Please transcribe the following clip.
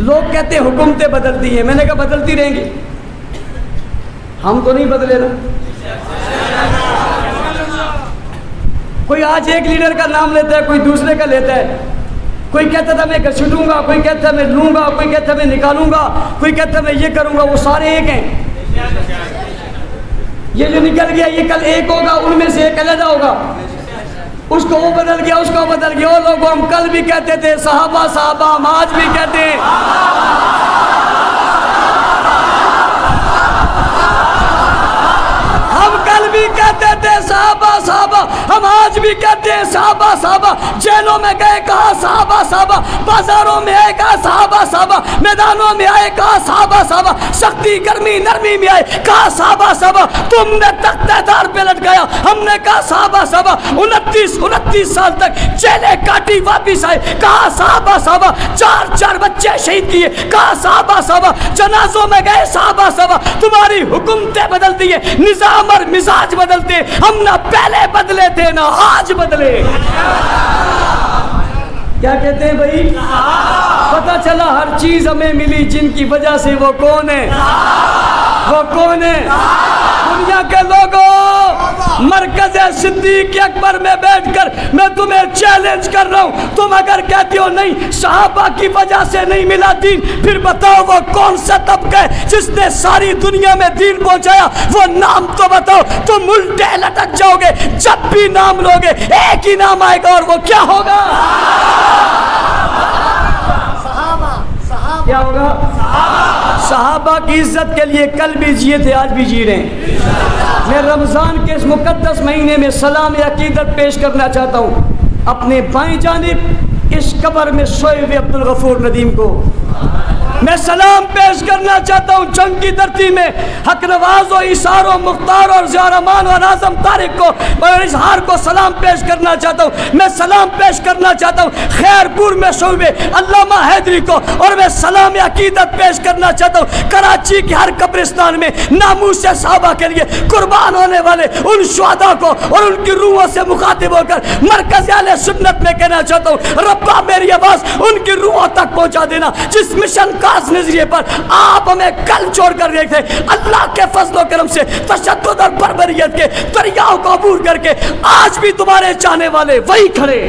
लोग कहते हैं हुकूमतें बदलती हैं, मैंने कहा बदलती रहेंगी, हम तो नहीं बदले ना। कोई आज एक लीडर का नाम लेता है, कोई दूसरे का लेता है। कोई कहता था मैं घसीटूंगा, कोई कहता मैं लूंगा, कोई कहता मैं निकालूंगा, कोई कहता मैं ये करूंगा। वो सारे एक हैं। ये जो निकल गया ये कल एक होगा, उनमें से एक अलग होगा। उसको वो बदल गया, उसको बदल गया। वो लोग हम कल भी कहते थे सहाबा सहाबा, हम आज भी कहते हैं। हम कल भी कहते थे सहाबा सहाबा, हम आज भी कहते हैं सहाबा सहाबा। जेलों में गए कहा सहाबा सहाबा, बाजारों में आए कहा सहाबा सहाबा, मैदानों में आए कहा सहाबा सहाबा, सख्ती गर्मी नरमी में आए कहा सहाबा सहाबा। तुमने तख्तेदार पे लटकाया, हमने कहा सहाबा सहाबा। 29 साल तक जेलें काटी, वापिस आए कहा सहाबा सहाबा। 4 बच्चे शहीद किए कहा सहाबा सहाबा। जनाजों में गए सहाबा सहाबा। तुम्हारी हुकूमतें बदलती है, निजाम और मिजाज बदलते, हम ना पहले बदले थे ना आज बदले। क्या कहते हैं भाई? पता चला हर चीज हमें मिली जिनकी वजह से। वो कौन है? वो कौन है? दुनिया के लोगों, मरकज सिद्दीक अकबर में बैठकर मैं तुम्हें चैलेंज कर रहा हूं। तुम अगर कहते हो नहीं सहाबा की वजह से नहीं मिला दीन, फिर बताओ वो कौन सा तबका है जिसने सारी दुनिया में दीन पहुंचाया? वो नाम तो बताओ। तुम उल्टे लटक जाओगे। जब भी नाम लोगे एक ही नाम आएगा, और वो क्या होगा? क्या होगा? सहाबा की इज्जत के लिए कल भी जिए थे, आज भी जी रहे हैं। मैं रमज़ान के इस मुकद्दस महीने में सलाम अकीदत पेश करना चाहता हूँ अपने बाईं जानिब इस कब्र में सोए हुए अब्दुल गफूर नदीम को। मैं सलाम पेश करना चाहता हूँ जंग की धरती में हक नवाज और इशारो मुख्तार और ज़ियारमान और आज़म तारिक को और इजहार को सलाम पेश करना चाहता हूँ। मैं सलाम पेश करना चाहता हूँ खैरपुर में शोबे अल्लामा हैदरी को, और मैं सलाम अकीदत पेश करना चाहता हूँ कराची के हर कब्रिस्तान में नामूस सहाबा के लिए कुर्बान होने वाले उन शुहदा को, और उनकी रूहों से मुखातिब होकर मरकज़ अहले सुन्नत में कहना चाहता हूँ रब्बा मेरी आवाज़ उनकी रूहों तक पहुँचा देना जिस मिशन नजरिए पर आप हमें कल छोड़ कर रहे थे। अल्लाह के फजलो करम से तशद्दुद और बर्बरियत के दरियाओं को अबूर करके आज भी तुम्हारे चाहने वाले वही खड़े।